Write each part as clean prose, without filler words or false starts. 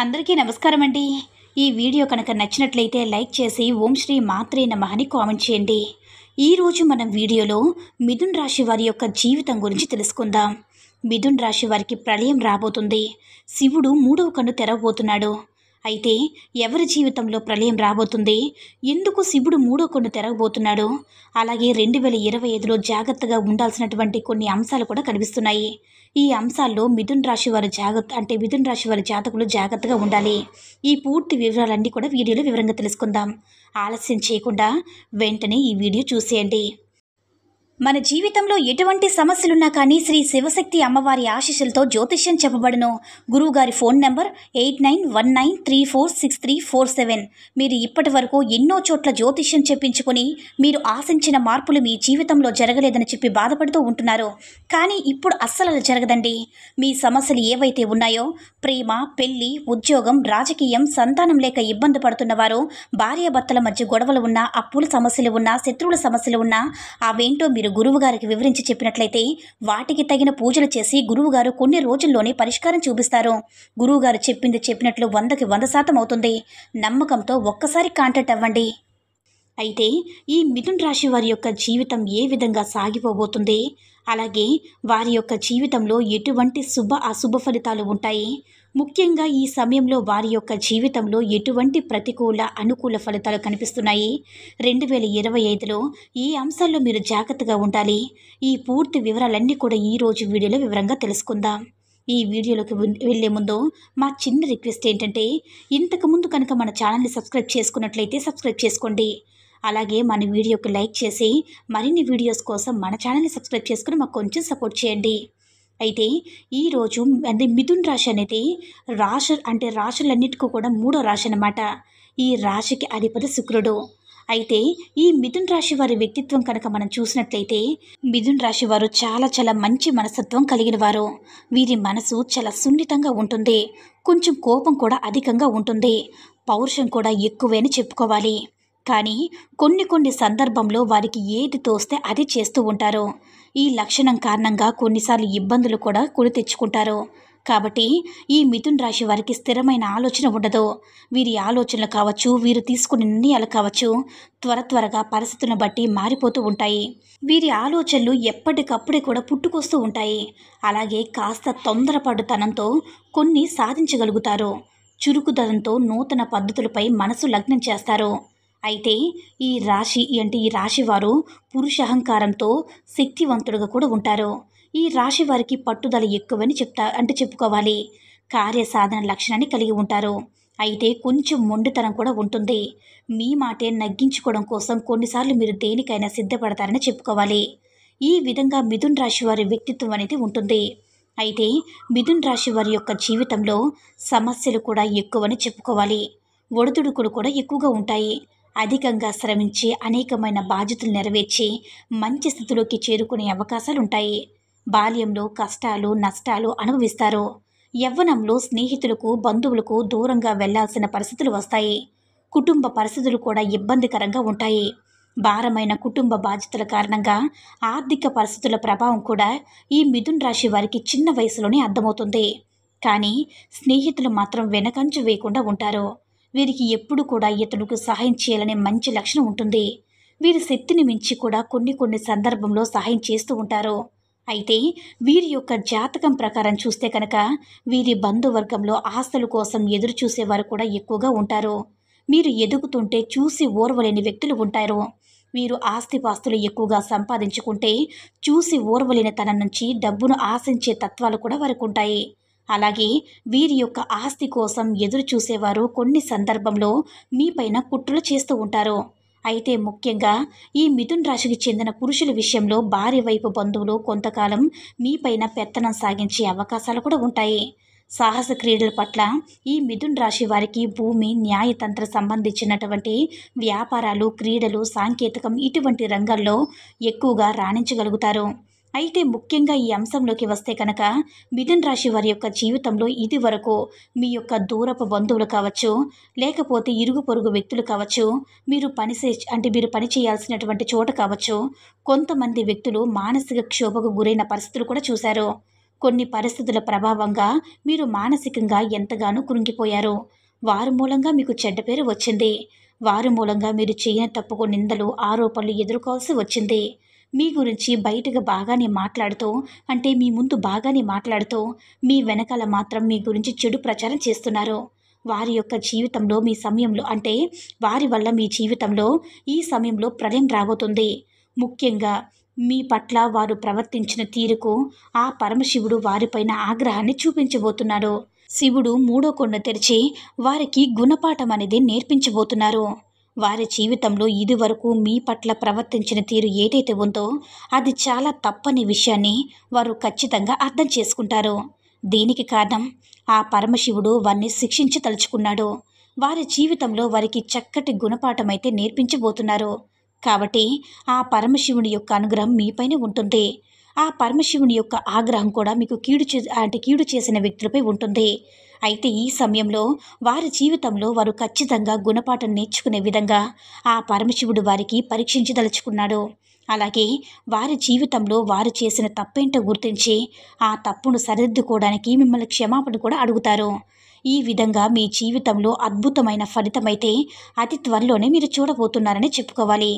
అందరికీ నమస్కారం అండి. ఈ వీడియో కనుక నచ్చినట్లయితే లైక్ చేసి ఓం శ్రీ మాత్రే నమః అని కామెంట్ చేయండి. ఈరోజు మనం వీడియోలో మిథున్ రాశి వారి యొక్క జీవితం గురించి తెలుసుకుందాం. మిథున్ రాశి వారికి ప్రళయం రాబోతుంది. శివుడు మూడవ కన్ను తెరవబోతున్నాడు. అయితే ఎవరి జీవితంలో ప్రళయం రాబోతుంది, ఎందుకు శివుడు మూడో కన్ను తెరవబోతున్నాడు, అలాగే 2025లో జాగ్రత్తగా ఉండాల్సినటువంటి కొన్ని అంశాలు కూడా కనిపిస్తున్నాయి. ఈ అంశాల్లో మిథున్ రాశి వారి జాతకులు జాగ్రత్తగా ఉండాలి. ఈ పూర్తి వివరాలన్నీ కూడా వీడియోలో వివరంగా తెలుసుకుందాం. ఆలస్యం చేయకుండా వెంటనే ఈ వీడియో చూసేయండి. మన జీవితంలో ఎటువంటి సమస్యలున్నా కానీ శ్రీ శివశక్తి అమ్మవారి ఆశీస్సులతో జ్యోతిష్యం చెప్పబడును. గురువుగారి ఫోన్ నెంబర్ 8919346347. మీరు ఇప్పటి వరకు ఎన్నో చోట్ల జ్యోతిష్యం చెప్పించుకొని మీరు ఆశించిన మార్పులు మీ జీవితంలో జరగలేదని చెప్పి బాధపడుతూ ఉంటున్నారు. కానీ ఇప్పుడు అస్సలు అలా జరగదండి. మీ సమస్యలు ఏవైతే ఉన్నాయో, ప్రేమ, పెళ్లి, ఉద్యోగం, రాజకీయం, సంతానం లేక ఇబ్బంది పడుతున్నవారు, భార్యాభర్తల మధ్య గొడవలు ఉన్నా, అప్పుల సమస్యలు ఉన్నా, శత్రువుల సమస్యలు ఉన్నా, అవేంటో మీరు గురువుగారికి వివరించి చెప్పినట్లయితే వాటికి తగిన పూజలు చేసి గురువుగారు కొన్ని రోజుల్లోనే పరిష్కారం చూపిస్తారు. గురువుగారు చెప్పింది చెప్పినట్లు 100కి 100% అవుతుంది. నమ్మకంతో ఒక్కసారి కాంటాక్ట్ అవ్వండి. అయితే ఈ మిథున్ రాశి వారి యొక్క జీవితం ఏ విధంగా సాగిపోబోతుంది, అలాగే వారి యొక్క జీవితంలో ఎటువంటి అశుభ ఫలితాలు ఉంటాయి, ముఖ్యంగా ఈ సమయంలో వారి యొక్క జీవితంలో ఎటువంటి ప్రతికూల అనుకూల ఫలితాలు కనిపిస్తున్నాయి, 2025లో ఈ అంశాల్లో మీరు జాగ్రత్తగా ఉండాలి. ఈ పూర్తి వివరాలన్నీ కూడా ఈరోజు వీడియోలో వివరంగా తెలుసుకుందాం. ఈ వీడియోలోకి వెళ్ళే ముందు మా చిన్న రిక్వెస్ట్ ఏంటంటే, ఇంతకుముందు కనుక మన ఛానల్ని సబ్స్క్రైబ్ చేసుకున్నట్లయితే సబ్స్క్రైబ్ చేసుకోండి. అలాగే మన వీడియోకి లైక్ చేసి మరిన్ని వీడియోస్ కోసం మన ఛానల్ని సబ్స్క్రైబ్ చేసుకుని మాకు కొంచెం సపోర్ట్ చేయండి. అయితే ఈరోజు మిథున్ రాశి అనేది రాశులన్నిటికీ కూడా మూడో రాశి అన్నమాట. ఈ రాశికి అధిపతి శుక్రుడు. అయితే ఈ మిథున్ రాశి వారి వ్యక్తిత్వం కనుక మనం చూసినట్లయితే, మిథున్ రాశి వారు చాలా చాలా మంచి మనస్తత్వం కలిగిన వారు. వీరి మనసు చాలా సున్నితంగా ఉంటుంది. కొంచెం కోపం కూడా అధికంగా ఉంటుంది. పౌరుషం కూడా ఎక్కువే అని చెప్పుకోవాలి. కానీ కొన్ని సందర్భంలో వారికి ఏది తోస్తే అది చేస్తూ ఉంటారు. ఈ లక్షణం కారణంగా కొన్నిసార్లు ఇబ్బందులు కూడా కొని తెచ్చుకుంటారు. కాబట్టి ఈ మిథున్ రాశి వారికి స్థిరమైన ఆలోచన ఉండదు. వీరి ఆలోచనలు కావచ్చు, వీరు తీసుకునే నిర్ణయాలు కావచ్చు, త్వరగా పరిస్థితులను బట్టి మారిపోతూ ఉంటాయి. వీరి ఆలోచనలు ఎప్పటికప్పుడే కూడా పుట్టుకొస్తూ ఉంటాయి. అలాగే కాస్త తొందరపడుతనంతో కొన్ని సాధించగలుగుతారు. చురుకుదనంతో నూతన పద్ధతులపై మనసు లగ్నం చేస్తారు. అయితే ఈ రాశి వారు పురుషహంకారంతో శక్తివంతుడుగా కూడా ఉంటారు. ఈ రాశి వారికి పట్టుదల ఎక్కువని చెప్పుకోవాలి. కార్యసాధన లక్షణాన్ని కలిగి ఉంటారు. అయితే కొంచెం మొండితనం కూడా ఉంటుంది. మీ మాటే నగ్గించుకోవడం కోసం కొన్నిసార్లు మీరు దేనికైనా సిద్ధపడతారని చెప్పుకోవాలి. ఈ విధంగా మిథున్ రాశి వారి వ్యక్తిత్వం అనేది ఉంటుంది. అయితే మిథున్ రాశి వారి యొక్క జీవితంలో సమస్యలు కూడా ఎక్కువని చెప్పుకోవాలి. ఒడిదుడుకులు కూడా ఎక్కువగా ఉంటాయి. అధికంగా శ్రమించి అనేకమైన బాధ్యతలు నెరవేర్చి మంచి స్థితిలోకి చేరుకునే అవకాశాలుంటాయి. బాల్యంలో కష్టాలు, నష్టాలు అనుభవిస్తారు. యవ్వనంలో స్నేహితులకు, బంధువులకు దూరంగా వెళ్లాల్సిన పరిస్థితులు వస్తాయి. కుటుంబ పరిస్థితులు కూడా ఇబ్బందికరంగా ఉంటాయి. భారమైన కుటుంబ బాధ్యతల కారణంగా ఆర్థిక పరిస్థితుల ప్రభావం కూడా ఈ మిథున్ రాశి వారికి చిన్న వయసులోనే అర్థమవుతుంది. కానీ స్నేహితులు మాత్రం వెనకంజ వేయకుండా ఉంటారు. వీరికి ఎప్పుడు కూడా ఇతరులకు సహాయం చేయాలనే మంచి లక్షణం ఉంటుంది. వీరి శక్తిని మించి కూడా కొన్ని సందర్భంలో సహాయం చేస్తూ ఉంటారు. అయితే వీరి యొక్క జాతకం ప్రకారం చూస్తే కనుక వీరి బంధువర్గంలో ఆస్తుల కోసం ఎదురు చూసేవారు కూడా ఎక్కువగా ఉంటారు. మీరు ఎదుగుతుంటే చూసి ఓర్వలేని వ్యక్తులు ఉంటారు. వీరు ఆస్తిపాస్తులు ఎక్కువగా సంపాదించుకుంటే చూసి ఓర్వలేని తన నుంచి డబ్బును ఆశించే తత్వాలు కూడా వారికి ఉంటాయి. అలాగే వీరి యొక్క ఆస్తి కోసం ఎదురు చూసేవారు కొన్ని సందర్భంలో మీపైన కుట్రలు చేస్తూ ఉంటారు. అయితే ముఖ్యంగా ఈ మిథున్ రాశికి చెందిన పురుషుల విషయంలో భార్య వైపు బంధువులు కొంతకాలం మీపైన పెత్తనం సాగించే అవకాశాలు కూడా ఉంటాయి. సాహస క్రీడల పట్ల ఈ మిథున్ రాశి వారికి భూమి, న్యాయతంత్ర సంబంధించినటువంటి వ్యాపారాలు, క్రీడలు, సాంకేతికం ఇటువంటి రంగాల్లో ఎక్కువగా రాణించగలుగుతారు. అయితే ముఖ్యంగా ఈ అంశంలోకి వస్తే కనుక మిథున్ రాశి వారి యొక్క జీవితంలో ఇది వరకు మీ యొక్క దూరపు బంధువులు కావచ్చు, లేకపోతే ఇరుగు పొరుగు వ్యక్తులు కావచ్చు, మీరు పని చేయాల్సినటువంటి చోట కావచ్చు, కొంతమంది వ్యక్తులు మానసిక క్షోభకు గురైన పరిస్థితులు కూడా చూశారు. కొన్ని పరిస్థితుల ప్రభావంగా మీరు మానసికంగా ఎంతగానో కృంగిపోయారు. వారి మూలంగా మీకు చెడ్డ పేరు వచ్చింది. వారి మూలంగా మీరు చేయని తప్పుకు నిందలు, ఆరోపణలు ఎదుర్కోవాల్సి వచ్చింది. మీ గురించి బయటగా బాగానే మాట్లాడుతూ, అంటే మీ ముందు బాగానే మాట్లాడుతూ, మీ వెనకాల మాత్రం మీ గురించి చెడు ప్రచారం చేస్తున్నారు. వారి యొక్క జీవితంలో మీ సమయంలో, అంటే వారి వల్ల మీ జీవితంలో ఈ సమయంలో ప్రళయం రాబోతుంది. ముఖ్యంగా మీ పట్ల వారు ప్రవర్తించిన తీరుకు ఆ పరమశివుడు వారిపైన ఆగ్రహాన్ని చూపించబోతున్నాడు. శివుడు మూడో కొండ తెరిచి వారికి గుణపాఠం అనేది నేర్పించబోతున్నారు. వారి జీవితంలో ఇదివరకు మీ పట్ల ప్రవర్తించిన తీరు ఏదైతే ఉందో అది చాలా తప్పని విషయాన్ని వారు ఖచ్చితంగా అర్థం చేసుకుంటారు. దీనికి కారణం ఆ పరమశివుడు వారిని శిక్షించదలుచుకున్నాడు. వారి జీవితంలో వారికి చక్కటి గుణపాఠం అయితే నేర్పించబోతున్నారు. కాబట్టి ఆ పరమశివుని యొక్క అనుగ్రహం మీపైనే ఉంటుంది. ఆ పరమశివుని యొక్క ఆగ్రహం కూడా మీకు కీడు చేసిన వ్యక్తులపై ఉంటుంది. అయితే ఈ సమయంలో వారి జీవితంలో వారు ఖచ్చితంగా గుణపాఠం నేర్చుకునే విధంగా ఆ పరమశివుడు వారికి పరీక్షించదలుచుకున్నాడు. అలాగే వారి జీవితంలో వారు చేసిన తప్పేంటో గుర్తించి ఆ తప్పును సరిదిద్దుకోవడానికి మిమ్మల్ని క్షమాపణ కూడా అడుగుతారు. ఈ విధంగా మీ జీవితంలో అద్భుతమైన ఫలితమైతే అతి త్వరలోనే మీరు చూడబోతున్నారని చెప్పుకోవాలి.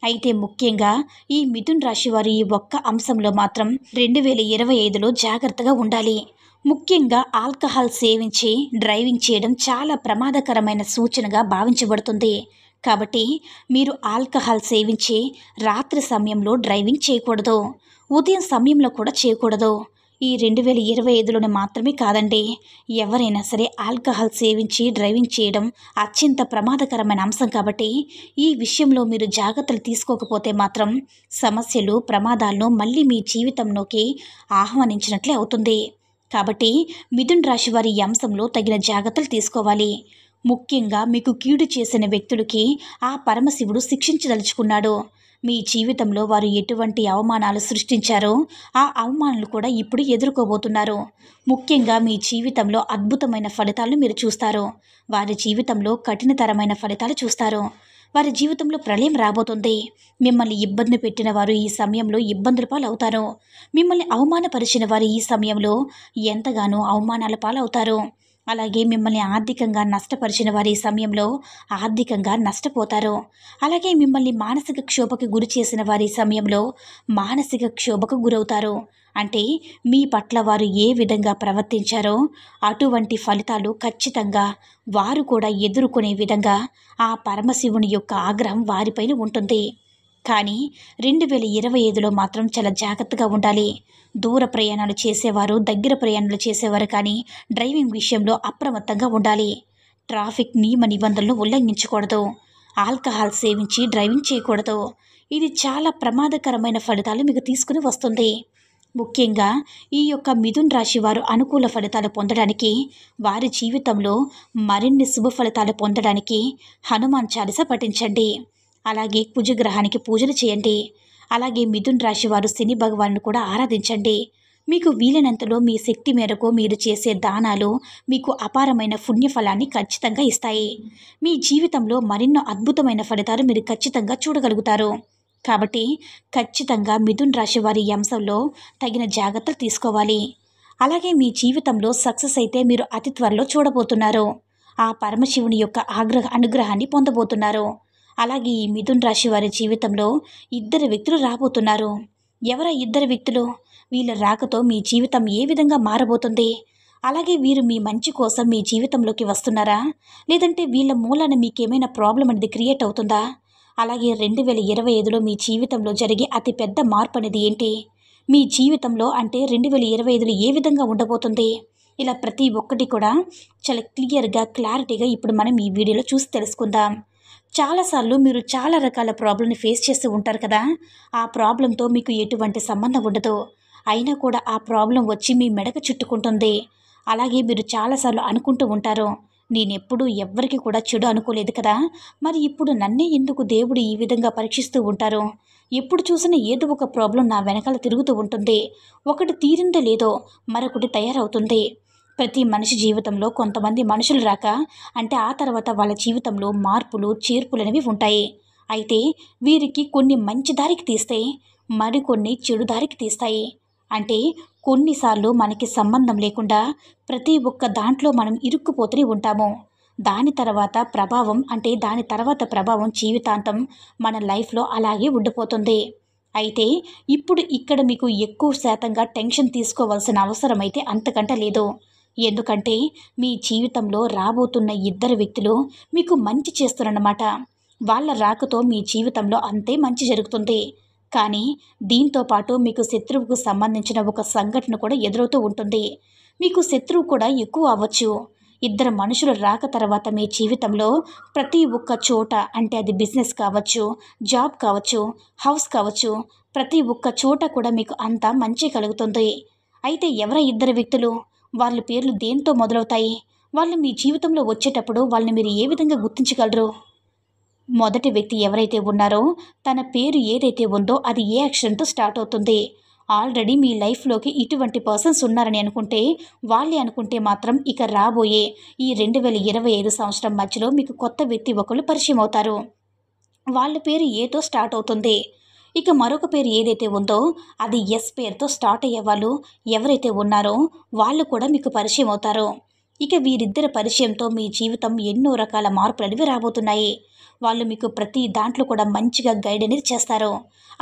అయితే ముఖ్యంగా ఈ మిథున్ రాశి వారి ఈ ఒక్క అంశంలో మాత్రం 2025లో జాగ్రత్తగా ఉండాలి. ముఖ్యంగా ఆల్కహాల్ సేవించి డ్రైవింగ్ చేయడం చాలా ప్రమాదకరమైన సూచనగా భావించబడుతుంది. కాబట్టి మీరు ఆల్కహాల్ సేవించి రాత్రి సమయంలో డ్రైవింగ్ చేయకూడదు. ఉదయం సమయంలో కూడా చేయకూడదు. ఈ 2025లోనే మాత్రమే కాదండి, ఎవరైనా సరే ఆల్కహాల్ సేవించి డ్రైవింగ్ చేయడం అత్యంత ప్రమాదకరమైన అంశం. కాబట్టి ఈ విషయంలో మీరు జాగ్రత్తలు తీసుకోకపోతే మాత్రం సమస్యలు, ప్రమాదాలను మళ్ళీ మీ జీవితంలోకి ఆహ్వానించినట్లే అవుతుంది. కాబట్టి మిథున్ రాశి వారి ఈ అంశంలో తగిన జాగ్రత్తలు తీసుకోవాలి. ముఖ్యంగా మీకు కీడు చేసిన వ్యక్తులకి ఆ పరమశివుడు శిక్షించదలుచుకున్నాడు. మీ జీవితంలో వారు ఎటువంటి అవమానాలు సృష్టించారో ఆ అవమానాలు కూడా ఇప్పుడు ఎదుర్కోబోతున్నారు. ముఖ్యంగా మీ జీవితంలో అద్భుతమైన ఫలితాలను మీరు చూస్తారు. వారి జీవితంలో కఠినతరమైన ఫలితాలు చూస్తారు. వారి జీవితంలో ప్రళయం రాబోతుంది. మిమ్మల్ని ఇబ్బంది పెట్టిన వారు ఈ సమయంలో ఇబ్బందుల పాలవుతారు. మిమ్మల్ని అవమానపరిచిన వారు ఈ సమయంలో ఎంతగానో అవమానాల పాలవుతారు. అలాగే మిమ్మల్ని ఆర్థికంగా నష్టపరిచిన వారి సమయంలో ఆర్థికంగా నష్టపోతారు. అలాగే మిమ్మల్ని మానసిక క్షోభకు గురి చేసిన వారి సమయంలో మానసిక క్షోభకు గురవుతారు. అంటే మీ పట్ల వారు ఏ విధంగా ప్రవర్తించారో అటువంటి ఫలితాలు ఖచ్చితంగా వారు కూడా ఎదుర్కొనే విధంగా ఆ పరమశివుని యొక్క ఆగ్రహం వారిపైన ఉంటుంది. కానీ 2025లో మాత్రం చాలా జాగ్రత్తగా ఉండాలి. దూర ప్రయాణాలు చేసేవారు, దగ్గర ప్రయాణాలు చేసేవారు కానీ డ్రైవింగ్ విషయంలో అప్రమత్తంగా ఉండాలి. ట్రాఫిక్ నియమ నిబంధనలు ఉల్లంఘించకూడదు. ఆల్కహాల్ సేవించి డ్రైవింగ్ చేయకూడదు. ఇది చాలా ప్రమాదకరమైన ఫలితాలు మీకు తీసుకుని వస్తుంది. ముఖ్యంగా ఈ యొక్క మిథున్ రాశి వారు అనుకూల ఫలితాలు పొందడానికి, వారి జీవితంలో మరిన్ని శుభ ఫలితాలు పొందడానికి హనుమాన్ చాలీసా పఠించండి. అలాగే కుజగ్రహానికి పూజలు చేయండి. అలాగే మిథున్ రాశి వారు శని భగవాను కూడా ఆరాధించండి. మీకు వీలైనంతలో మీ శక్తి మేరకు మీరు చేసే దానాలు మీకు అపారమైన పుణ్యఫలాన్ని ఖచ్చితంగా ఇస్తాయి. మీ జీవితంలో మరెన్నో అద్భుతమైన ఫలితాలు మీరు ఖచ్చితంగా చూడగలుగుతారు. కాబట్టి ఖచ్చితంగా మిథున్ రాశి వారి అంశంలో తగిన జాగ్రత్తలు తీసుకోవాలి. అలాగే మీ జీవితంలో సక్సెస్ అయితే మీరు అతి త్వరలో చూడబోతున్నారు. ఆ పరమశివుని యొక్క అనుగ్రహాన్ని పొందబోతున్నారు. అలాగే ఈ మిథున్ రాశి వారి జీవితంలో ఇద్దరు వ్యక్తులు రాబోతున్నారు. ఎవరా ఇద్దరు వ్యక్తులు? వీళ్ళ రాకతో మీ జీవితం ఏ విధంగా మారబోతుంది? అలాగే వీరు మీ మంచి కోసం మీ జీవితంలోకి వస్తున్నారా, లేదంటే వీళ్ళ మూలాన మీకేమైనా ప్రాబ్లం అనేది క్రియేట్ అవుతుందా? అలాగే 2025లో మీ జీవితంలో జరిగే అతిపెద్ద మార్పు అనేది ఏంటి? మీ జీవితంలో అంటే 2025లో ఏ విధంగా ఉండబోతుంది? ఇలా ప్రతి ఒక్కటి కూడా చాలా క్లియర్గా, క్లారిటీగా ఇప్పుడు మనం ఈ వీడియోలో చూసి తెలుసుకుందాం. చాలాసార్లు మీరు చాలా రకాల ప్రాబ్లమ్ని ఫేస్ చేస్తూ ఉంటారు కదా. ఆ ప్రాబ్లంతో మీకు ఎటువంటి సంబంధం ఉండదు. అయినా కూడా ఆ ప్రాబ్లం వచ్చి మీ మెడకు చుట్టుకుంటుంది. అలాగే మీరు చాలాసార్లు అనుకుంటూ ఉంటారు, నేనెప్పుడు ఎవ్వరికి కూడా చెడు అనుకోలేదు కదా, మరి ఇప్పుడు నన్నే ఎందుకు దేవుడు ఈ విధంగా పరీక్షిస్తూ ఉంటారు? ఎప్పుడు చూసినా ఏదో ఒక ప్రాబ్లం నా వెనకాల తిరుగుతూ ఉంటుంది. ఒకటి తీరిందో లేదో మరొకటి తయారవుతుంది. ప్రతి మనిషి జీవితంలో కొంతమంది మనుషులు రాక, అంటే ఆ తర్వాత వాళ్ళ జీవితంలో మార్పులు, చేర్పులు అనేవి ఉంటాయి. అయితే వీరికి కొన్ని మంచి దారికి తీస్తే, మరికొన్ని చెడు దారికి తీస్తాయి. అంటే కొన్నిసార్లు మనకి సంబంధం లేకుండా ప్రతి ఒక్క దాంట్లో మనం ఇరుక్కుపోతూనే ఉంటాము. దాని తర్వాత ప్రభావం జీవితాంతం మన లైఫ్‌లో అలాగే ఉండిపోతుంది. అయితే ఇప్పుడు ఇక్కడ మీకు ఎక్కువ శాతంగా టెన్షన్ తీసుకోవాల్సిన అవసరమైతే అంతకంటే లేదు. ఎందుకంటే మీ జీవితంలో రాబోతున్న ఇద్దరు వ్యక్తులు మీకు మంచి చేస్తురన్నమాట. వాళ్ళ రాకతో మీ జీవితంలో అంతే మంచి జరుగుతుంది. కానీ దీంతో పాటు మీకు శత్రువుకు సంబంధించిన ఒక సంఘటన కూడా ఎదురవుతూ ఉంటుంది. మీకు శత్రువు కూడా ఎక్కువ అవ్వచ్చు. ఇద్దరు మనుషులు రాక తర్వాత మీ జీవితంలో ప్రతి ఒక్క చోట, అంటే అది బిజినెస్ కావచ్చు, జాబ్ కావచ్చు, హౌస్ కావచ్చు, ప్రతి ఒక్క చోట కూడా మీకు అంతా మంచి కలుగుతుంది. అయితే ఎవరా ఇద్దరు వ్యక్తులు? వాళ్ళ పేర్లు దేంతో మొదలవుతాయి? వాళ్ళు మీ జీవితంలో వచ్చేటప్పుడు వాళ్ళని మీరు ఏ విధంగా గుర్తించగలరు? మొదటి వ్యక్తి ఎవరైతే ఉన్నారో తన పేరు ఏదైతే ఉందో అది ఏ అక్షరంతో స్టార్ట్ అవుతుంది. ఆల్రెడీ మీ లైఫ్‌లోకి ఇటువంటి పర్సన్స్ ఉన్నారని అనుకుంటే, వాళ్ళే అనుకుంటే మాత్రం ఇక రాబోయే ఈ 2025 సంవత్సరం మధ్యలో మీకు కొత్త వ్యక్తి ఒకళ్ళు పరిచయం అవుతారు. వాళ్ళ పేరు ఏతో స్టార్ట్ అవుతుంది. ఇక మరొక పేరు ఏదైతే ఉందో అది ఎస్ పేరుతో స్టార్ట్ అయ్యే వాళ్ళు ఎవరైతే ఉన్నారో వాళ్ళు కూడా మీకు పరిచయం అవుతారు. ఇక వీరిద్దరి పరిచయంతో మీ జీవితం ఎన్నో రకాల మార్పులనేవి రాబోతున్నాయి. వాళ్ళు మీకు ప్రతి దాంట్లో కూడా మంచిగా గైడ్ అనేది చేస్తారు.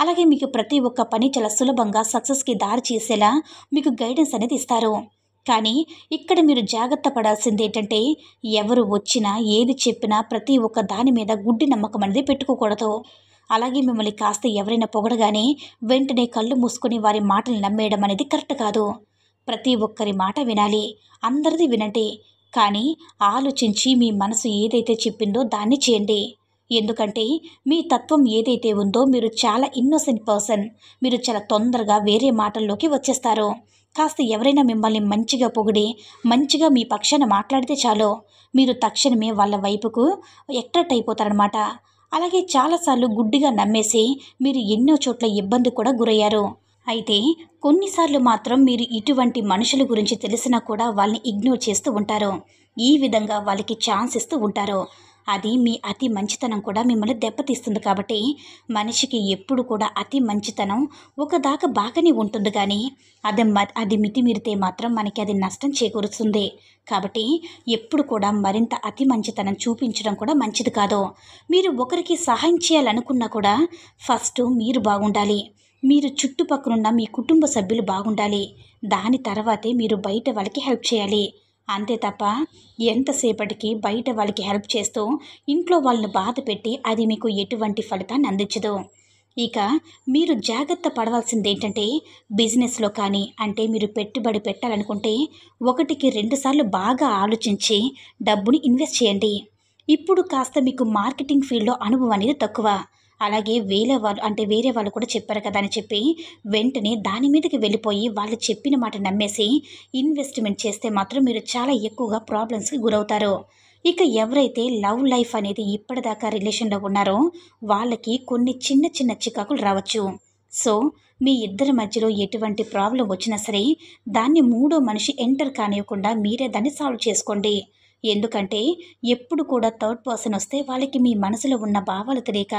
అలాగే మీకు ప్రతి ఒక్క పని చాలా సులభంగా సక్సెస్‌కి దారి చేసేలా మీకు గైడెన్స్ అనేది ఇస్తారు. కానీ ఇక్కడ మీరు జాగ్రత్త పడాల్సిందేంటంటే, ఎవరు వచ్చినా ఏది చెప్పినా ప్రతి ఒక్క దాని మీద గుడ్డి నమ్మకం అనేది పెట్టుకోకూడదు. అలాగే మిమ్మల్ని కాస్త ఎవరైనా పొగడగానే వెంటనే కళ్ళు మూసుకొని వారి మాటలు నమ్మేయడం అనేది కరెక్ట్ కాదు. ప్రతి ఒక్కరి మాట వినాలి. అందరిది వినండి. కానీ ఆలోచించి మీ మనసు ఏదైతే చెప్పిందో దాన్ని చేయండి. ఎందుకంటే మీ తత్వం ఏదైతే ఉందో మీరు చాలా ఇన్నోసెంట్ పర్సన్. మీరు చాలా తొందరగా వేరే మాటల్లోకి వచ్చేస్తారు. కాస్త ఎవరైనా మిమ్మల్ని మంచిగా పొగిడి, మంచిగా మీ పక్షాన మాట్లాడితే చాలు, మీరు తక్షణమే వాళ్ళ వైపుకు అట్రాక్ట్ అయిపోతారనమాట. అలాగే చాలాసార్లు గుడ్డిగా నమ్మేసి మీరు ఎన్నో చోట్ల ఇబ్బంది కూడా గురయ్యారు. అయితే కొన్నిసార్లు మాత్రం మీరు ఇటువంటి మనుషుల గురించి తెలిసినా కూడా వాళ్ళని ఇగ్నోర్ చేస్తూ ఉంటారు. ఈ విధంగా వాళ్ళకి ఛాన్స్ ఇస్తూ ఉంటారు. అది మీ అతి మంచితనం కూడా మిమ్మల్ని దెబ్బతీస్తుంది. కాబట్టి మనిషికి ఎప్పుడు కూడా అతి మంచితనం ఒకదాకా బాగానే ఉంటుంది, కానీ అది మితిమీరితే మాత్రం మనకి అది నష్టం చేకూరుస్తుంది. కాబట్టి ఎప్పుడు కూడా మరింత అతి మంచితనం చూపించడం కూడా మంచిది కాదు. మీరు ఒకరికి సహాయం చేయాలనుకున్నా కూడా ఫస్ట్ మీరు బాగుండాలి. మీరు చుట్టుపక్కలున్న మీ కుటుంబ సభ్యులు బాగుండాలి. దాని తర్వాతే మీరు బయట వాళ్ళకి హెల్ప్ చేయాలి. అంతే తప్ప ఎంతసేపటికి బయట వాళ్ళకి హెల్ప్ చేస్తూ ఇంట్లో వాళ్ళని బాధ పెట్టి అది మీకు ఎటువంటి ఫలితాన్ని అందించదు. ఇక మీరు జాగ్రత్త పడవలసింది ఏంటంటే, బిజినెస్లో కానీ, అంటే మీరు పెట్టుబడి పెట్టాలనుకుంటే 1కి 2 సార్లు బాగా ఆలోచించి డబ్బుని ఇన్వెస్ట్ చేయండి. ఇప్పుడు కాస్త మీకు మార్కెటింగ్ ఫీల్డ్లో అనుభవం అనేది తక్కువ. అలాగే వేరే వాళ్ళు కూడా చెప్పారు కదా అని చెప్పి వెంటనే దాని మీదకి వెళ్ళిపోయి వాళ్ళు చెప్పిన మాట నమ్మేసి ఇన్వెస్ట్మెంట్ చేస్తే మాత్రం మీరు చాలా ఎక్కువగా ప్రాబ్లమ్స్కి గురవుతారు. ఇక ఎవరైతే లవ్ లైఫ్ అనేది ఇప్పటిదాకా రిలేషన్లో ఉన్నారో వాళ్ళకి కొన్ని చిన్న చిన్న చికాకులు రావచ్చు. సో మీ ఇద్దరి మధ్యలో ఎటువంటి ప్రాబ్లం వచ్చినా సరే దాన్ని మూడో మనిషి ఎంటర్ కానివ్వకుండా మీరే దాన్ని సాల్వ్ చేసుకోండి. ఎందుకంటే ఎప్పుడు కూడా థర్డ్ పర్సన్ వస్తే వాళ్ళకి మీ మనసులో ఉన్న భావాలు తెలియక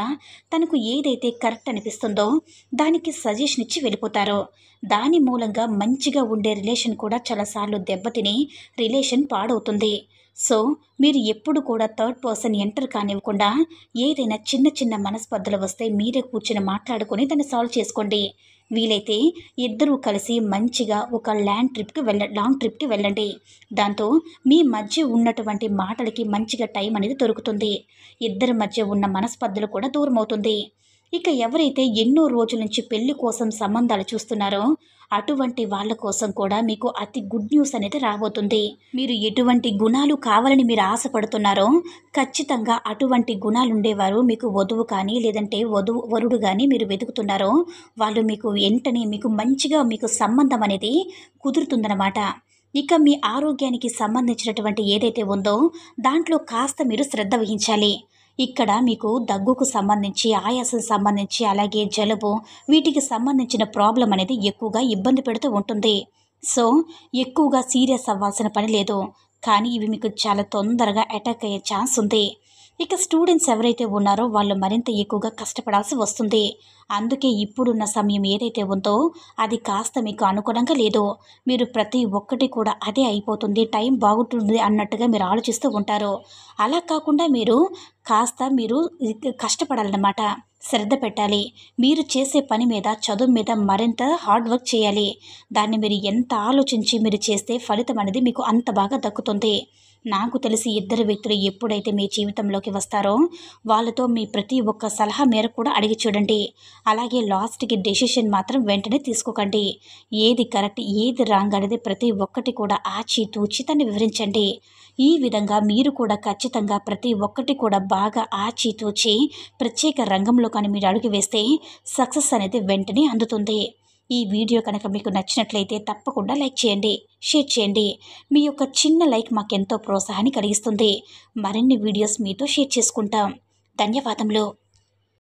తనకు ఏదైతే కరెక్ట్ అనిపిస్తుందో దానికి సజెషన్ ఇచ్చి వెళ్ళిపోతారో దాని మూలంగా మంచిగా ఉండే రిలేషన్ కూడా చాలాసార్లు దెబ్బతిని రిలేషన్ పాడవుతుంది. సో మీరు ఎప్పుడు కూడా థర్డ్ పర్సన్ ఎంటర్ కానివ్వకుండా ఏదైనా చిన్న చిన్న మనస్పర్ధలు వస్తే మీరే కూర్చొని మాట్లాడుకొని దాన్ని సాల్వ్ చేసుకోండి. వీలైతే ఇద్దరూ కలిసి మంచిగా ఒక లాంగ్ ట్రిప్కి వెళ్ళండి. దాంతో మీ మధ్య ఉన్నటువంటి మాటలకి మంచిగా టైం అనేది దొరుకుతుంది. ఇద్దరి మధ్య ఉన్న మనస్పర్ధలు కూడా దూరం అవుతుంది. ఇక ఎవరైతే ఎన్నో రోజుల నుంచి పెళ్లి కోసం సంబంధాలు చూస్తున్నారో అటువంటి వాళ్ళ కోసం కూడా మీకు అతి గుడ్ న్యూస్ అనేది రాబోతుంది. మీరు ఎటువంటి గుణాలు కావాలని మీరు ఆశపడుతున్నారో ఖచ్చితంగా అటువంటి గుణాలు ఉండేవారు మీకు వధువు కానీ లేదంటే వరుడు కానీ మీరు వెతుకుతున్నారో వాళ్ళు మీకు వెంటనే మీకు మంచిగా మీకు సంబంధం అనేది కుదురుతుందన్నమాట. ఇక మీ ఆరోగ్యానికి సంబంధించినటువంటి ఏదైతే ఉందో దాంట్లో కాస్త మీరు శ్రద్ధ వహించాలి. ఇక్కడ మీకు దగ్గుకు సంబంధించి, ఆయాసం సంబంధించి, అలాగే జలుబు వీటికి సంబంధించిన ప్రాబ్లం అనేది ఎక్కువగా ఇబ్బంది పెడుతూ ఉంటుంది. సో ఎక్కువగా సీరియస్ అవ్వాల్సిన పని లేదు. కానీ ఇవి మీకు చాలా తొందరగా అటాక్ అయ్యే ఛాన్స్ ఉంది. ఇక స్టూడెంట్స్ ఎవరైతే ఉన్నారో వాళ్ళు మరింత ఎక్కువగా కష్టపడాల్సి వస్తుంది. అందుకే ఇప్పుడున్న సమయం ఏదైతే ఉందో అది కాస్త మీకు అనుకూలంగా లేదు. మీరు ప్రతి ఒక్కటి కూడా అదే అయిపోతుంది, టైం బాగుంటుంది అన్నట్టుగా మీరు ఆలోచిస్తూ ఉంటారు. అలా కాకుండా మీరు కష్టపడాలన్నమాట. శ్రద్ధ పెట్టాలి. మీరు చేసే పని మీద, చదువు మీద మరింత హార్డ్ వర్క్ చేయాలి. దాన్ని మీరు ఎంత ఆలోచించి మీరు చేస్తే ఫలితం అనేది మీకు అంత బాగా దక్కుతుంది. నాకు తెలిసి ఇద్దరు వ్యక్తులు ఎప్పుడైతే మీ జీవితంలోకి వస్తారో వాళ్ళతో మీ ప్రతి ఒక్క సలహా మేరకు కూడా అడిగి చూడండి. అలాగే లాస్ట్‌కి డెసిషన్ మాత్రం వెంటనే తీసుకోకండి. ఏది కరెక్ట్, ఏది రాంగ్ అనేది ప్రతి ఒక్కటి కూడా ఆచితూచి దాన్ని వివరించండి. ఈ విధంగా మీరు కూడా ఖచ్చితంగా ప్రతి ఒక్కటి కూడా బాగా ఆచితూచి ప్రత్యేక రంగంలో కానీ మీరు అడుగు వేస్తే సక్సెస్ అనేది వెంటనే అందుతుంది. ఈ వీడియో కనుక మీకు నచ్చినట్లయితే తప్పకుండా లైక్ చేయండి, షేర్ చేయండి. మీ యొక్క చిన్న లైక్ మాకెంతో ప్రోత్సాహాన్ని కలిగిస్తుంది. మరిన్ని వీడియోస్ మీతో షేర్ చేసుకుంటాం. ధన్యవాదములు.